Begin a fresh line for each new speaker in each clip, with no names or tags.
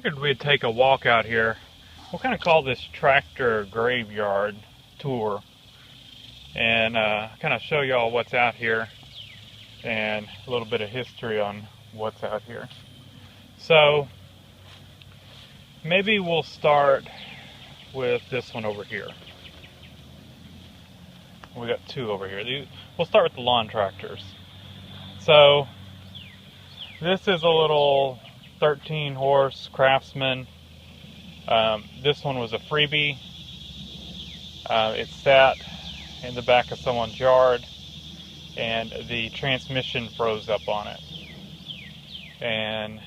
Figured we'd take a walk out here. We'll kind of call this tractor graveyard tour and kind of show y'all what's out here and a little bit of history on what's out here. So maybe we'll start with this one over here. We got two over here. We'll start with the lawn tractors. So this is a little 13 horse Craftsman. This one was a freebie. It sat in the back of someone's yard and the transmission froze up on it. And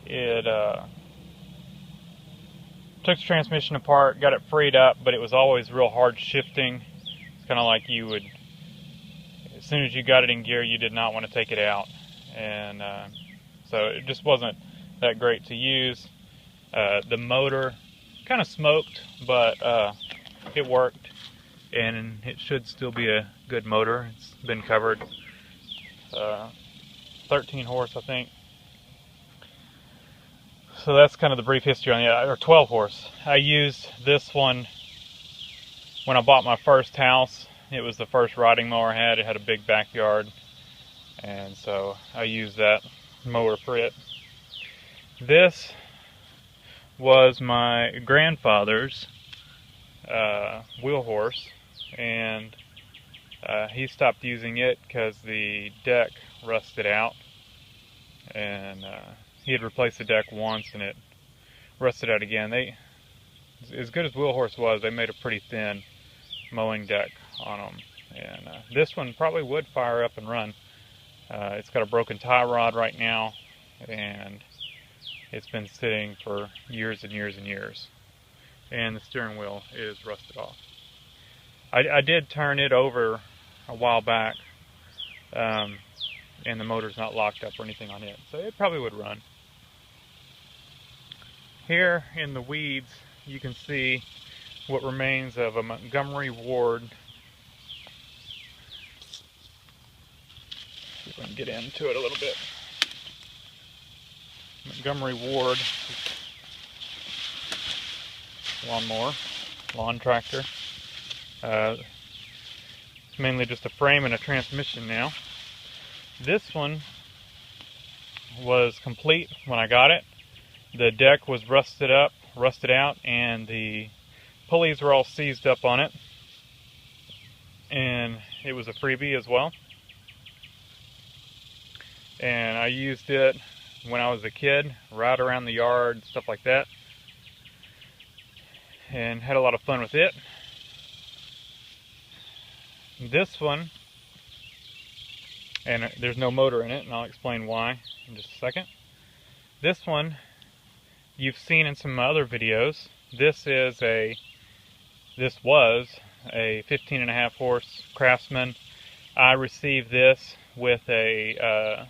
it took the transmission apart, got it freed up, but it was always real hard shifting. It's kind of like you would, as soon as you got it in gear, you did not want to take it out. And so it just wasn't that great to use. The motor kind of smoked, but it worked, and it should still be a good motor. It's been covered. 13 horse, I think. So that's kind of the brief history on it, or 12 horse. I used this one when I bought my first house. It was the first riding mower I had. It had a big backyard, and so I used that mower for it. This was my grandfather's wheel horse, and he stopped using it because the deck rusted out, and he had replaced the deck once and it rusted out again. As good as wheel horse was, they made a pretty thin mowing deck on them, and this one probably would fire up and run. It's got a broken tie rod right now, and it's been sitting for years and years and years. And the steering wheel is rusted off. I did turn it over a while back, and the motor's not locked up or anything on it, so it probably would run. Here in the weeds, you can see what remains of a Montgomery Ward. See if I can get into it a little bit. Montgomery Ward lawnmower, lawn tractor. It's mainly just a frame and a transmission now. This one was complete when I got it. The deck was rusted out, and the pulleys were all seized up on it. And it was a freebie as well. And I used it when I was a kid, ride around the yard, stuff like that, and had a lot of fun with it. This one, and there's no motor in it, and I'll explain why in just a second. This one you've seen in some other videos. This was a 15.5 horse Craftsman. I received this with a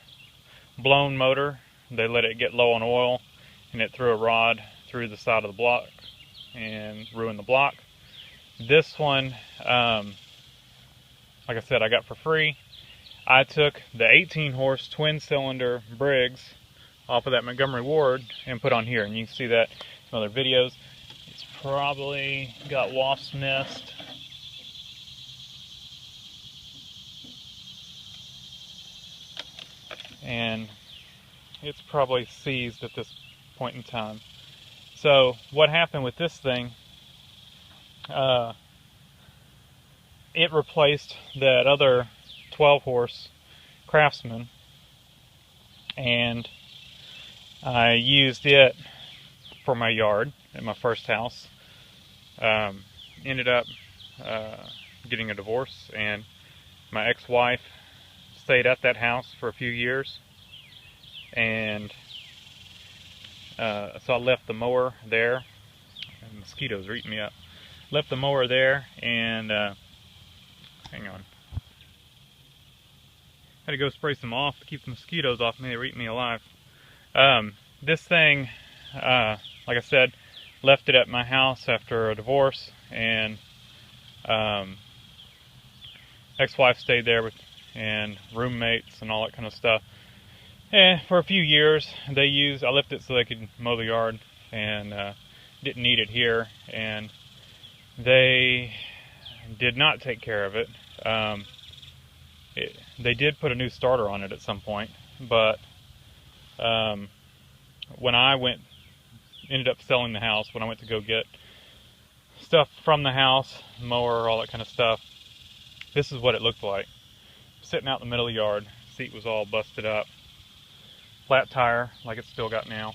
blown motor. They let it get low on oil, and it threw a rod through the side of the block and ruined the block. This one, like I said, I got for free. I took the 18 horse twin cylinder Briggs off of that Montgomery Ward and put on here, and you can see that in some other videos. It's probably got wasp's nest. And it's probably seized at this point in time. So what happened with this thing, it replaced that other 12 horse Craftsman, and I used it for my yard at my first house. Ended up getting a divorce, and my ex-wife stayed at that house for a few years, and so I left the mower there. And mosquitoes are eating me up. Left the mower there, and hang on. Had to go spray some off to keep the mosquitoes off me. They were eating me alive. This thing, like I said, left it at my house after a divorce, and ex-wife stayed there with, and roommates and all that kind of stuff. For a few years, I left it so they could mow the yard, and didn't need it here, and they did not take care of it. They did put a new starter on it at some point, but when I ended up selling the house, when I went to go get stuff from the house, mower, all that kind of stuff, this is what it looked like. Sitting out in the middle of the yard, seat was all busted up, flat tire like it's still got now.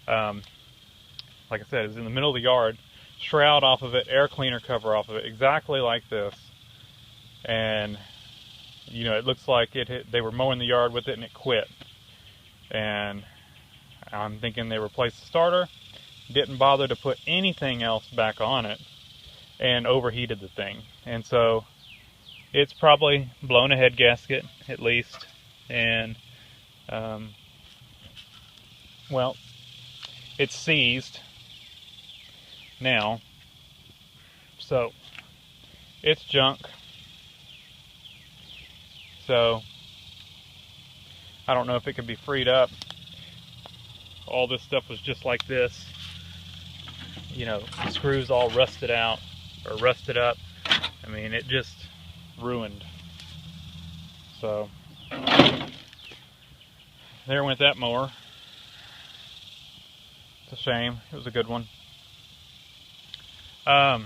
Like I said, it was in the middle of the yard, shroud off of it, air cleaner cover off of it, exactly like this. And you know, it looks like they were mowing the yard with it and it quit. And I'm thinking they replaced the starter, didn't bother to put anything else back on it, and overheated the thing. And so it's probably blown a head gasket at least, and well, it's seized now, so it's junk. So I don't know if it could be freed up. All this stuff was just like this, you know, the screws all rusted out or rusted up. I mean, it just ruined. So there went that mower. It's a shame. It was a good one. Now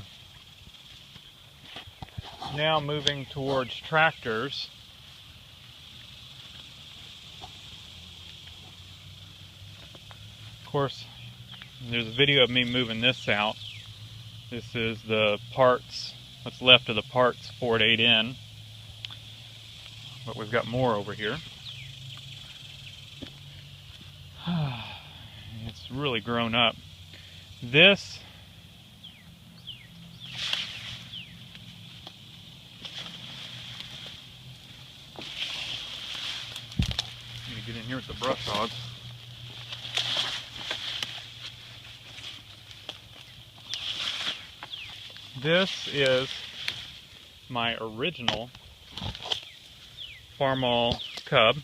moving towards tractors. Of course, there's a video of me moving this out. This is the parts, what's left of the parts Ford 8N. But we've got more over here. It's really grown up. This let me get in here with the brush hogs. This is my original Farmall Cub,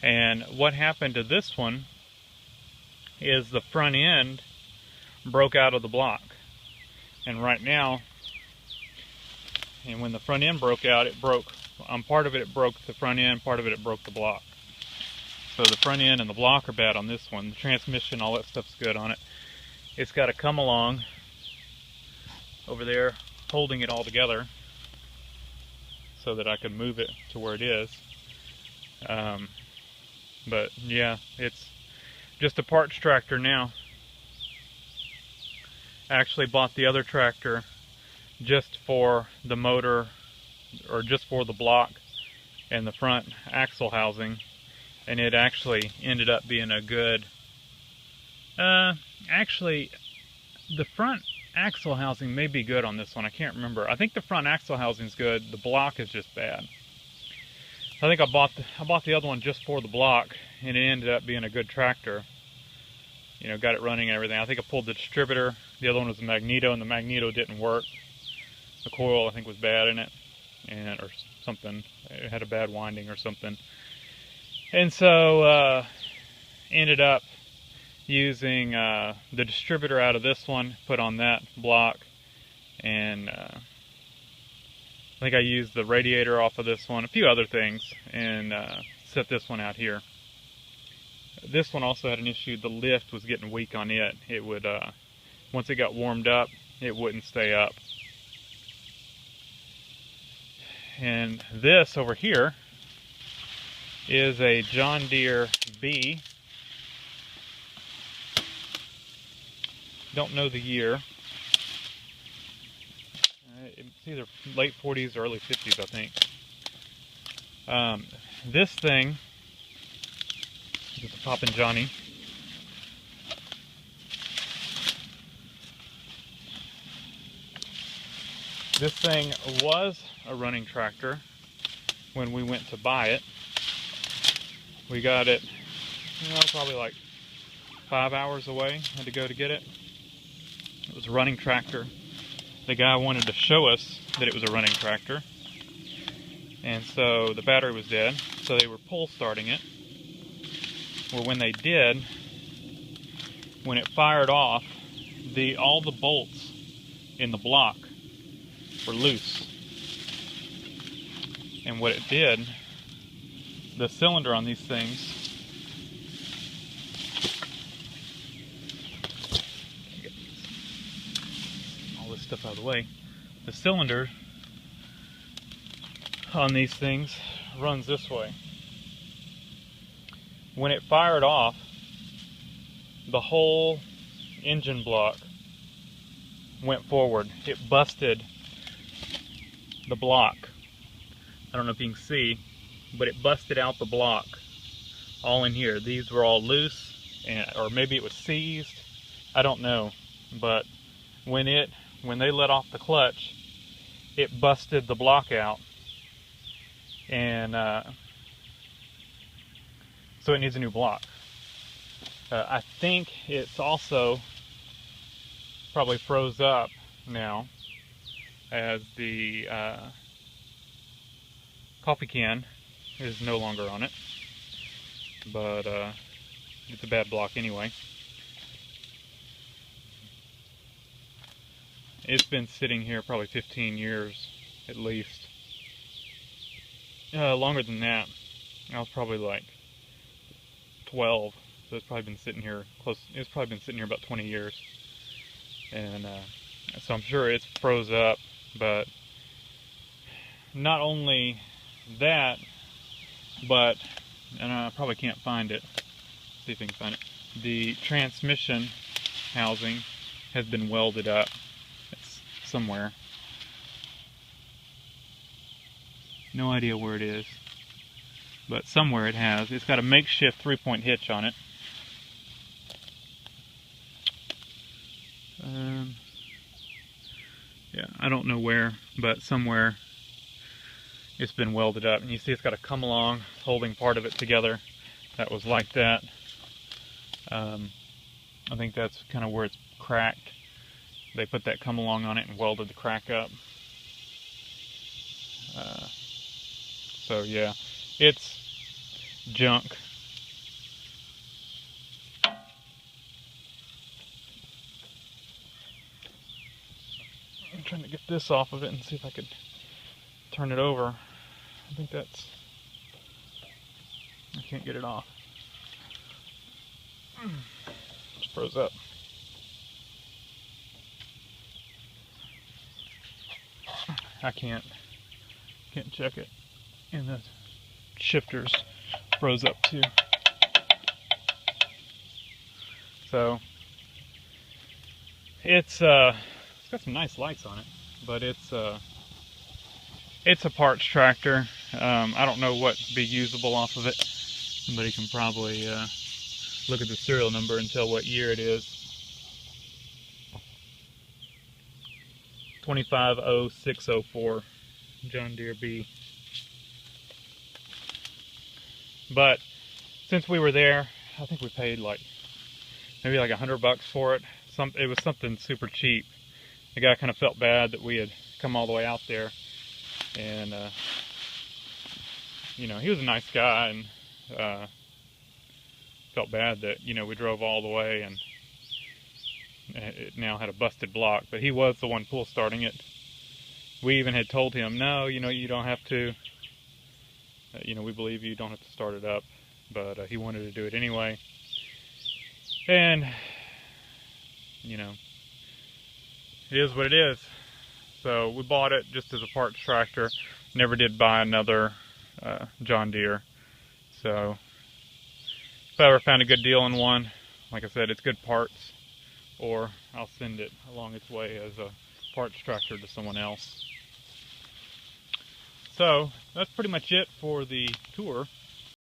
and what happened to this one is the front end broke out of the block, and right now, and when the front end broke out, it broke, part of it broke the front end, part of it broke the block. So the front end and the block are bad on this one. The transmission, all that stuff's good on it. It's got to come along over there holding it all together so that I can move it to where it is. But yeah, it's just a parts tractor now. I actually bought the other tractor just for the motor, or just for the block and the front axle housing, and it actually ended up being a good, actually the front axle housing may be good on this one. I can't remember. I think the front axle housing is good. The block is just bad. I think I bought the other one just for the block, and it ended up being a good tractor. You know, got it running and everything. I think I pulled the distributor. The other one was the magneto, and the magneto didn't work. The coil, I think, was bad in it, or something. It had a bad winding or something. And so ended up using the distributor out of this one, put on that block, and I think I used the radiator off of this one, a few other things, and set this one out here. This one also had an issue. The lift was getting weak on it. It would, once it got warmed up, it wouldn't stay up. And this over here is a John Deere B. Don't know the year. It's either late 40s or early 50s, I think. This thing is a Poppin' Johnny. This thing was a running tractor when we went to buy it. We got it, probably like 5 hours away. Had to go to get it. It was a running tractor. The guy wanted to show us that it was a running tractor. and so the battery was dead, so they were pull starting it. Well, when they did, when it fired off, all the bolts in the block were loose. And what it did, the cylinder on these things, get all this stuff out of the way, the cylinder on these things runs this way. When it fired off, the whole engine block went forward. It busted the block. I don't know if you can see, but it busted out the block all in here. These were all loose, or maybe it was seized. I don't know, but when they let off the clutch, it busted the block out, and so it needs a new block. I think it's also probably froze up now, as the coffee can is no longer on it, but it's a bad block anyway. It's been sitting here probably 15 years at least. Longer than that. I was probably like 12, so it's probably been sitting here it's probably been sitting here about 20 years. And so I'm sure it's froze up, but not only that, but, and I probably can't find it, see if I can find it, the transmission housing has been welded up. It's somewhere. No idea where it is, but somewhere it has. It's got a makeshift 3-point hitch on it. Yeah, I don't know where, but somewhere it's been welded up. And you see it's got a come along holding part of it together that was like that. I think that's kind of where it's cracked. They put that come along on it and welded the crack up. So yeah, it's junk. I'm trying to get this off of it and see if I could turn it over. I think I can't get it off. Just froze up. I can't check it. And the shifters froze up too. So it's got some nice lights on it, but it's a parts tractor. I don't know what would be usable off of it. Somebody can probably look at the serial number and tell what year it is. 250604 John Deere B. But since we were there, I think we paid maybe like $100 for it. It was something super cheap. The guy kind of felt bad that we had come all the way out there, and you know, he was a nice guy, and felt bad that, you know, we drove all the way and it now had a busted block. But he was the one pull starting it. We even had told him, no, you know, you don't have to. You know, we believe you don't have to start it up, but he wanted to do it anyway. And, you know, it is what it is. So we bought it just as a parts tractor. Never did buy another John Deere. So if I ever found a good deal on one, like I said, it's good parts, or I'll send it along its way as a parts tractor to someone else. So that's pretty much it for the tour.